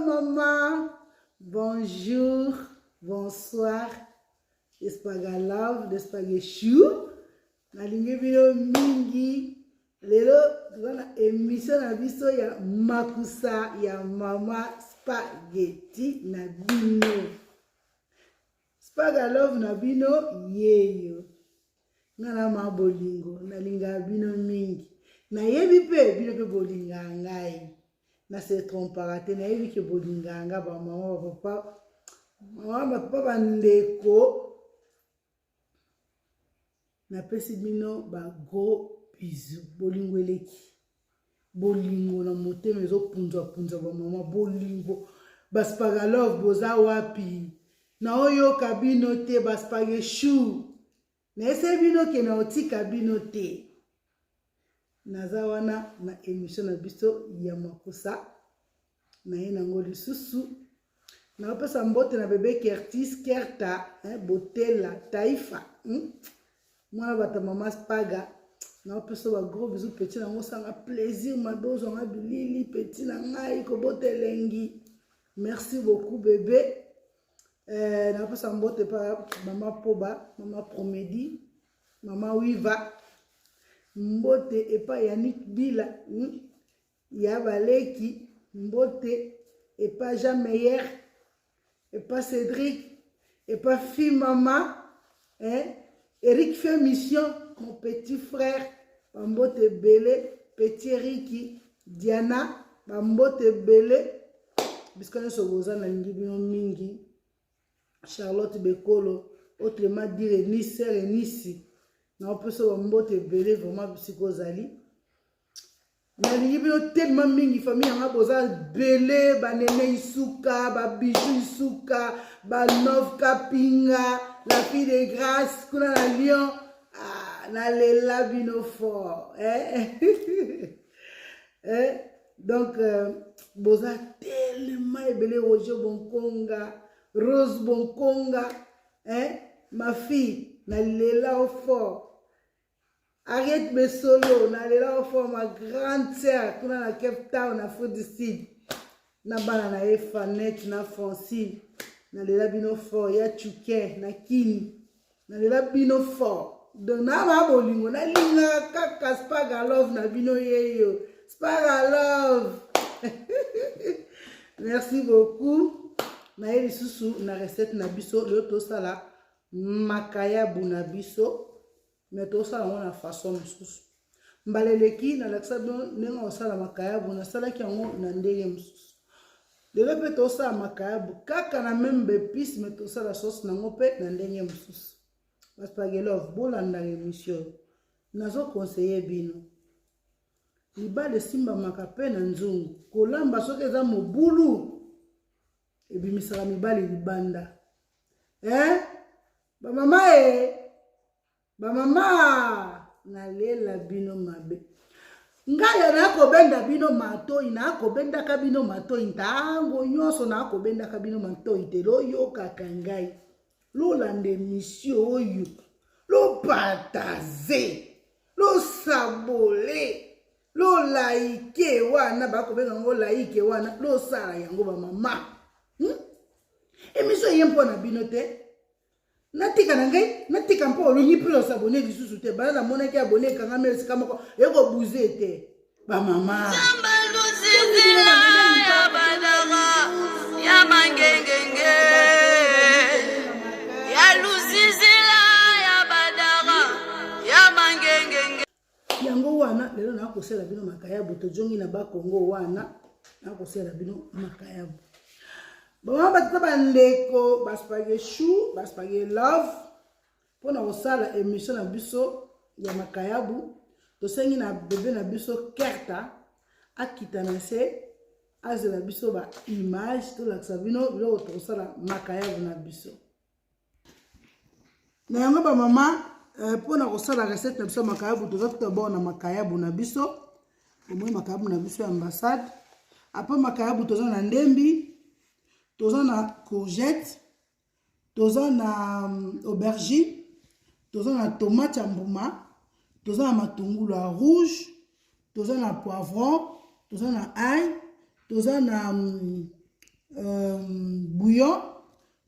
maman. Bonjour, bonsoir. Espagalove, d'espagachou. Nalingi bino mingi. Lelo, tuna émission na biso ya makusa ya mama spaghetti na bino. Spagalove na bino yeyo. Ngana ma bolingo, nalinga bino mingi. Na yebi pe bino pe bolinga ngai. Na se trompara te na yebi ke bolinga nga ba mama ba papa. Mama ba papa ndeko. Na pesi bino ba gros bisous. Bolingo eleki. Bolingo na motema ezo punza ba mama bolingo. Ba Spagalove boza wapi. Na oyo kabino te ba spaghetti. Na ese bino ke na otika bino te. Naza wana na émission na biso ya makosa. Na ye nango lisusu. Na opesa mbote na bébé Curtis Kerta, Botela, Taifa. Mwana bata mama Spaga. Na opesa ba gros bisous petit na ngosanga plaisir madozo nga bilili petit na ngai ko botelengi. Merci beaucoup bébé. Na opesa mbote pa mama Poba, mama Promedi, mama Wiva. Mbote epa Yannick Bila, ya Baleki, mbote epa Jean Meyer, epa Cédric, epa Fi Mama, Eric fait mission, mon petit frère, mbote Belé, petit Eriki, Diana, mbote Belé, biskone soboza na ngibino mingi, Charlotte Bekolo, autrement dire Nice et Nice. Na opeso mbote belé vraiment psychozali. Na libino tellement mingi famille nga boza belé ba nene isuka ba bijou isuka ba nov kapinga la fille de grâce kuna na Lyon na lela bino fort donc boza tellement belé Roger Bonkonga Rose Bonkonga ma fille na lela au fort. Arrête mes solos, na lela au fort ma grande sœur, kuna na Cape Town, na Afrique du Sud. Na bana na Efanet, na Francine, na lela bino fort, ya Chuke, na Kini, na lela bino fort. Donc na ma bolingo, na linga kaka Spagalove na bino yeyo. Spagalove. Merci beaucoup. Na yeli susu na recette na biso, le to sala. Makayabu na biso mais to sala na façon mususu mbaleleki na laksa nenga osala makayabu na sala ki yango na ndenge mususu lelo pe to sala makayabu kaka na même épice mais to sala sauce nango pe na ndenge mususu Spagalove bolanda émission nazo conseiller bino libale simba makape na nzungu kolamba soki eza mobulu ebimisaka mibale libanda ba mama na lela bino mabe ngaya na kobenda bino matoi na kobenda ka bino matoi ntango nyonso na kobenda ka bino matoi te lo yoka kangai lo lande mission oyo lo partager lo sabole lo like wana ba kobenga ngo like wana lo sala yango ba mama émission yempo na bino te natika na ngai natika mpo olongi plus s'abonner lisusu te bana na mona ki abonner kanga merci kama ko eko bouger te ba mama ya badara ya mangengenge ya luzizila ya badara ya mangengenge yango wana lelo na kosela bino makayabu to jongi na ba Kongo wana na kosela bino makayabu. Bon, batata bandeko ba spaghetti ba spaghetti love pona osala émission na biso ya makayabu to sengi na bébé na biso Kerta akita na se azela biso ba image to laksa bino bilo to osala makayabu na biso na yango ba mama pona osala recette na biso makayabu to zata bona makayabu na biso omwe makayabu na biso ya ambassade après makayabu to na ndembi toza na courgette, toza na aubergine, toza na tomate ya mbuma, toza na matungulu ya rouge, toza na poivron, toza na ail, toza na bouillon,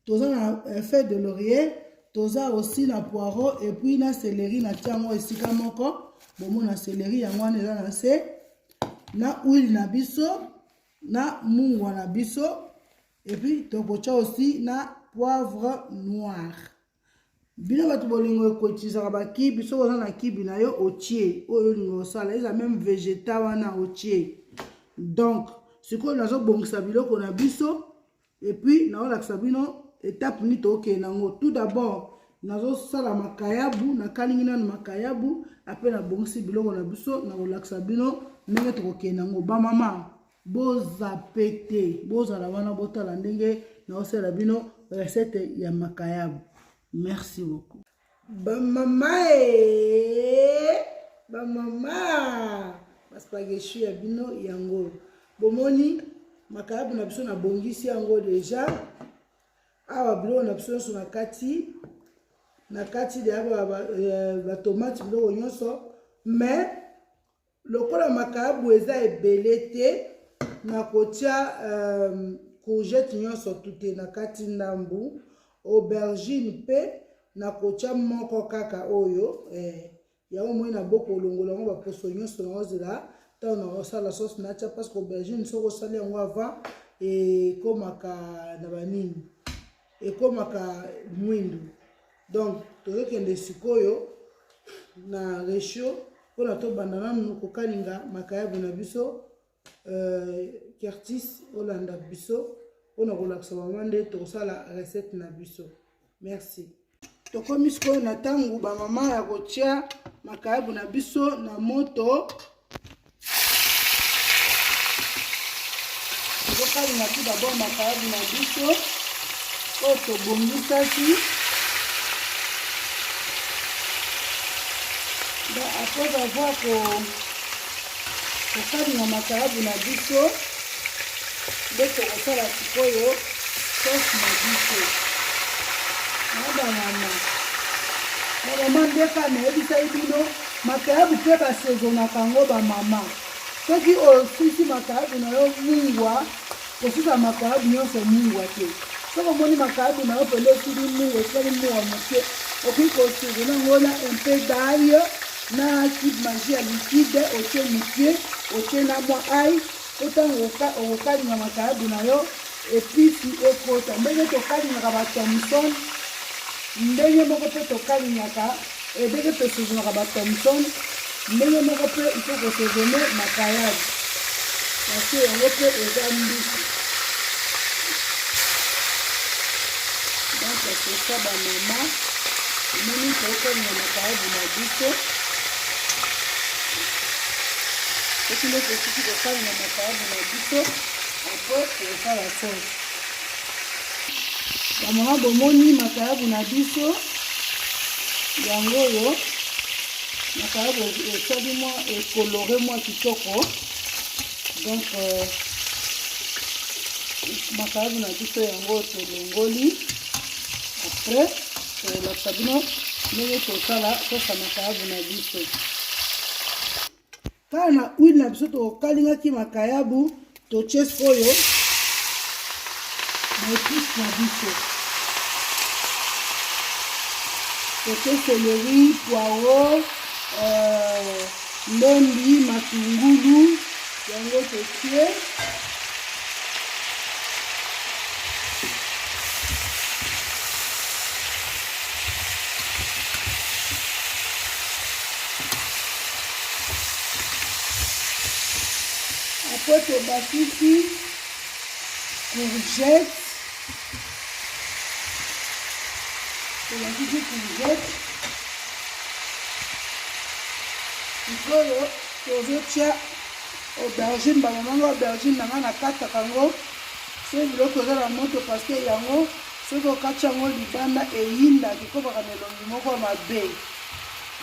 toza na feuille de laurier, toza aussi na poireau et puis na céleri na tiango esika moko. Bomo na céleri yango wana eza na se, na huile na biso, na mungwa na biso, et puis tokotia aussi na poivre noir. Bino bato bolingo ekotizaka bakibi, so oza na kibi na yo otie, oyo lingo osala, eza même végétal wana otie. Donc, sikoyo nazobongisa biloko na biso, et puis naolakisa bino étape ni tokende nango. Tout d'abord, nazosala makayabu, nakalingi nanu makayabu, après nabongisi biloko na biso, naolakisa bino ndenge tokende nango. Ba mama, bozapete, bozala wana botala ndenge naosala bino recette ya makayabu. Merci beaucoup. Ba mama spaghetti ya bino yango. Bomoni makayabu na biso na bongisi yango déjà. Awa biloko na biso nyonso na kati de ba tomate biloko nyonso, mais lokola makayabu eza ebele te, na kotia courgette nyonso tute na kati ndambu, aubergine pe na kotia moko kaka oyo yango moi na boko olongola yango baposo nyonso na ozela ntango na osala sauce na tia, parce que aubergine soko osali yango avant ekomaka na banini, ekomaka mwindu. Donc tozokende sikoyo na ratio mpona tobanda nanu kokalinga makayabu na biso. Curtis olanda biso mpona kolakisa mama nde tokosala recette na biso. Merci. Tokomi sikoyo na ntango bamama ya kotia makayabu na biso na moto. Tokokalinga tout d'abord makayabu na biso oyo tobongisaki. Après avoir kokalinga makayabu na biso, nde tokosala sikoyo sauce na biso. Mama ndeka nayebisaki bino makayabu mpe basezonaka yango bamama. Soki osisi makayabu na yo mungwa, kosisa makayabu nyonso mungwa te. Soki omoni makayabu na yo pele esili mungwa, esili mungwa moke, okoki kosezona yango na un peu d'ail, na cube magie ya liquide, otie moke, otie na mwa ai, otango okokalinga makayabu na yo, episi ekota. Ndenge tokalingaka ba Thomson, ndenge moko mpe tokalingaka, ndenge tosezonaka ba Thomson, ndenge moko mpe ifo kosezone makayabu. Parce yango mpe eza mbisi. Donc c'est ça ba mama, omoni tokokalinga makayabu na biso. Soki nde tosisi kokalinga makayabu na biso, après tokosala sauce. Bamama bomoni makayabu na biso yango oyo, makayabu esali mwa ekolore mwa kitoko. Donc makayabu na biso yango tolongoli, après tolakisa bino ndenge tosala sauce ya makayabu na biso. Kala na huile na biso tokalingaki makayabu, totie sikoyo na épice na biso. Totie céleri, poireau, ndembi, matungulu, yango totie. Après tobakisi courgette, sikoyo tozotia aubergine. Bamama aubergine nanga nakataka yango so biloko eza na moto, parce que yango soki okati yango libanda eyindaki ekobaka na elongi moko mabe.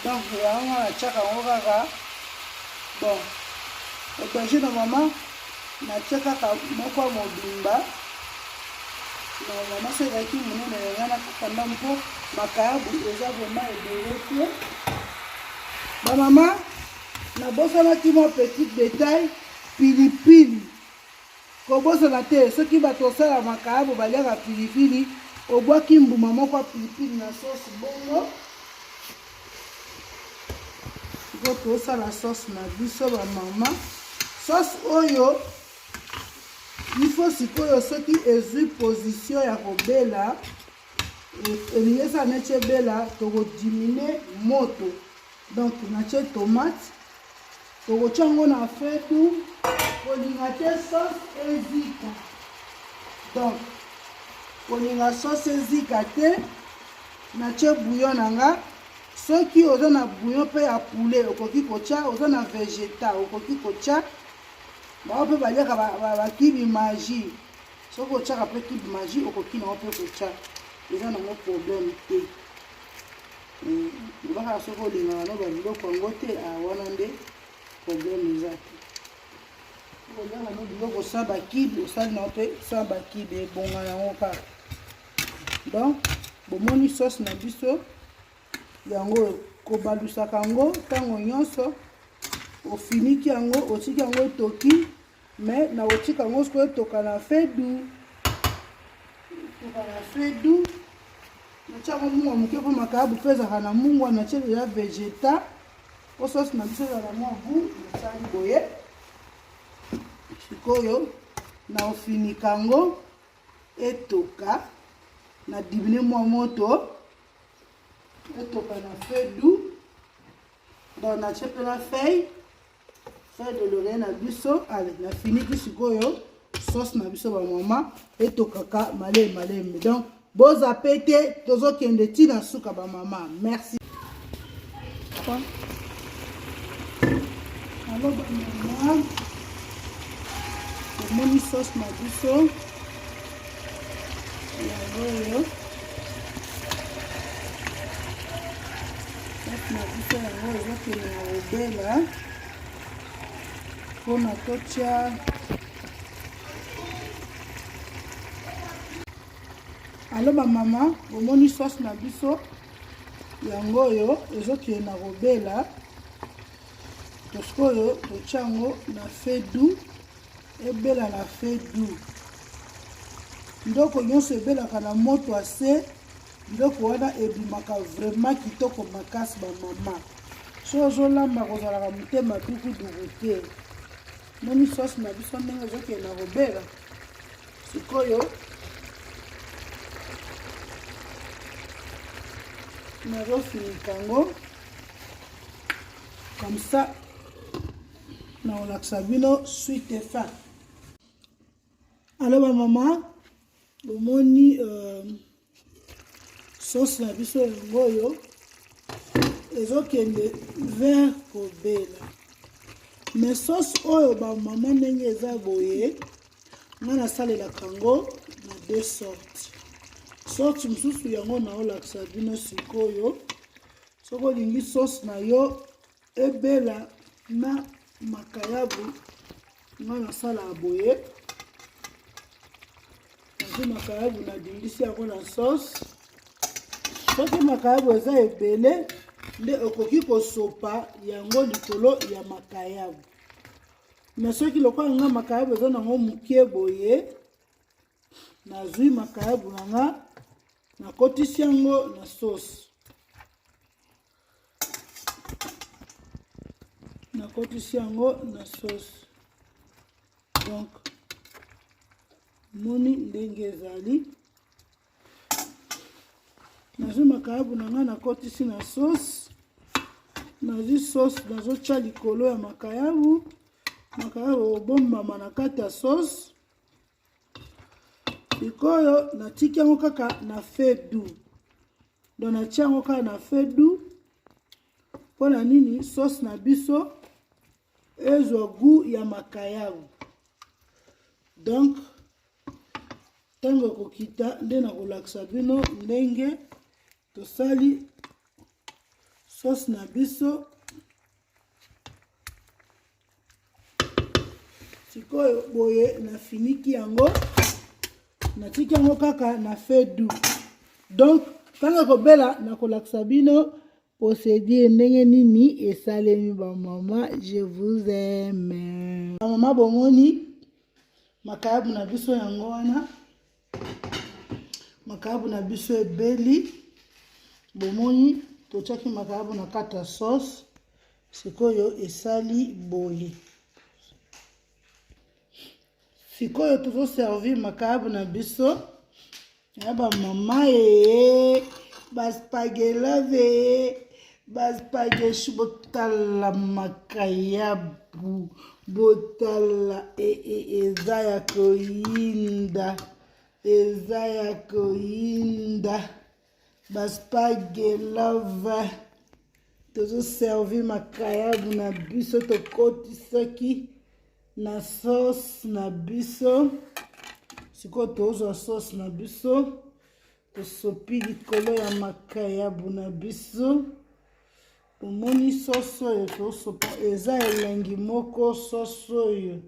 Donc yango natiaka yango kaka. Bon, aubergine na mama natia kaka moko ya mobimba. Na mama so ezalaki monene yanga nakakanda mpo makayabu eza vraiment ebele te. Bamama nabosanaki mwa petit détail, pilipili. kobosola te soki bato osala makayabo baliaka pilipili obwaki mbuma moko ya pilipili na sauce bongo po tosala sauce na biso bamama. Sauce oyo ifo sikoyo soki ezwi position ya kobela elingi esala neti ebela tokodimine moto, donc natie tomate tokotia yango na fetu kolinga te sauce ezika. Donc kolinga sauce ezika te natie bouillon na nga. Soki oza na bouillon mpe ya poulet okoki kotia, oza na végétal okoki kotia. Bao mpe baliaka bakibi magie, soki otiaka mpe kibi magie okoki nango mpe kotia, eza nango problème te. Obaka soki olingaka no babiloko yango te, wana nde problème eza te. Olingaka no biloko osala bakibi osali nango mpe osala bakibi ebonga yango kaka. Donc bomoni sauce na biso yango kobalusaka yango ntango nyonso ofiniki yango otiki yango etoki, mais na otika yango soki etoka na fedu natia yango mungwa moke mpo makayabu mpe ezalaka na mungwa, natie deja végétal po sauce na biso ezala mwa goût. Nasali boye sikoyo na ofinika yango etoka na dibine mwa moto etoka na fedu. Donc natie mpe na feuille de l'oreille na biso. Allez, na finiki sikoyo sauce na biso bamama etokaka malemi. Donc bon appétit, tozokende tina suka bamama. Merci. Alors bamama omoni sauce na biso yango na biso yango ezokende na obela mpona totia alo bamama omoni sauce na biso yango oyo ezokende na kobela. Tosikoyo totia yango na fedu ebela na fedu. Ndoko nyonso ebelaka na moto ase, ndoko wana ebimaka vraiment kitoko makasi bamama. So ozolamba kozalaka motema dukuduku te. Moni sauce na biso ndenge ezokende na kobela. Sikoyo nazofinika yango comme ça na olakisa bino suite et fin. Alors bamama omoni sauce na biso yango oyo ezokende vers kobela. Mais sauce oyo bamama ndenge eza boye nga nasalelaka yango na deux sortes. Sorte mosusu yango naolakisa bino sikoyo. Soki olingi sauce na yo ebela na makayabu nga nasalaka boye. Nazi makayabu nadingisi yango na sauce. Soki makayabu eza ebele nde okoki kosopa yango likolo ya makayabu. Mais soki lokola nga makayabu eza nango moke boye, nazwi makayabu nanga nakotisi yango na sauce. Nakotisi yango na sauce. Donc moni ndenge ezali. Nazwi makayabu nanga nakotisi na sauce. Nazwi sauce nazotia likolo ya makayabu. Makayabu obombama na kati ya sauce. Sikoyo natiki yango kaka na fedu. Donc natia yango kaka na fedu. Mpona nini sauce na biso ezwa goût ya makayabu. Donc ntango kokita nde nakolakisa bino ndenge tosali sauce na biso. Sikoyo boye nafiniki yango natiki yango kaka na fedu. Donc ntango kobela nakolakisa bino procédure ndenge nini esalemi bamama. Je vous aime. Bamama bomoni makayabu na biso yango wana makayabu na biso ebeli bomoni totiaki makayabu na kati ya sauce sikoyo esali boye sikoyo tozoservir makayabu na biso ya bamama baspagelave baspageshi botala makayabu botala eza ya koyinda baspagelave tozoservir makayabu na biso tokotisaki na sauce na biso sikoyo tozwa sauce na biso tosopi likolo ya makayabu na biso omoni sauce oyo tosopa eza elengi moko sauce oyo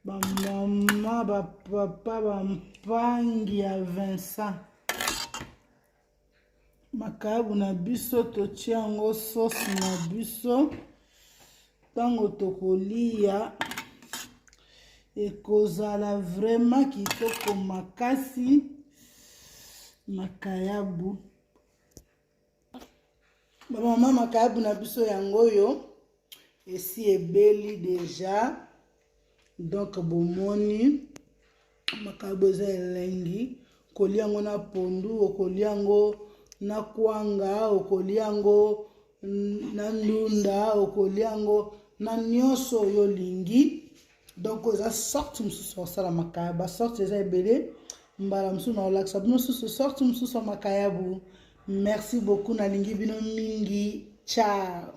bamama bapapa bampangi ya Vincent makayabu na biso totia yango sauce na biso ntango tokolia ekozala vraiment kitoko makasi makayabu bamama makayabu na biso yango oyo esi ebeli deja donc bomoni makayabu eza elengi okolia yango na pondu okolia yango na kwanga okolia yango na ndunda okolia yango na nyonso oyo olingi donc eza sorte mosusu osala makayabu sorte eza ebele mbala mosusu na olakisa bino mosusu sorte mosusu ya makayabu merci beaucoup nalingi bino mingi ciao